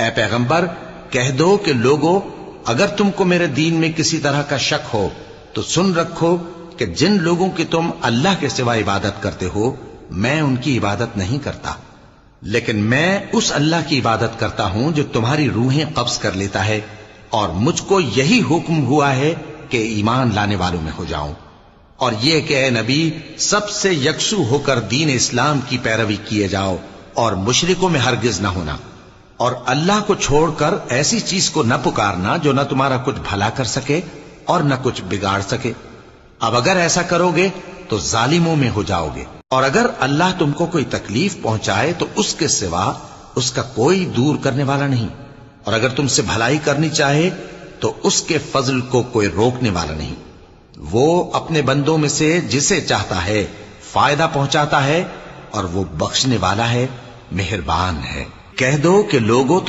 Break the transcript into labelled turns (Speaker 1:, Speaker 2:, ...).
Speaker 1: ए पैगंबर, कह दो कि लोगों, अगर तुमको मेरे दीन में किसी तरह का शक हो तो सुन रखो कि जिन लोगों की तुम अल्लाह के सिवा इबादत करते हो, मैं उनकी इबादत नहीं करता, लेकिन मैं उस अल्लाह की इबादत करता हूं जो तुम्हारी रूहें कब्ज कर लेता है, और मुझको यही हुक्म हुआ है कि ईमान लाने वालों में हो जाऊं, और यह कि ए नबी, सबसे यकसू होकर दीन इस्लाम की पैरवी किए जाओ और मुशरिकों में हरगिज न होना, और अल्लाह को छोड़कर ऐसी चीज को न पुकारना जो न तुम्हारा कुछ भला कर सके और न कुछ बिगाड़ सके। अब अगर ऐसा करोगे तो जालिमों में हो जाओगे, और अगर अल्लाह तुमको कोई तकलीफ पहुंचाए तो उसके सिवा उसका कोई दूर करने वाला नहीं, और अगर तुमसे भलाई करनी चाहे तो उसके फजल को कोई रोकने वाला नहीं। वो अपने बंदों में से जिसे चाहता है फायदा पहुंचाता है, और वो बख्शने वाला है, मेहरबान है। कह दो कि लोगों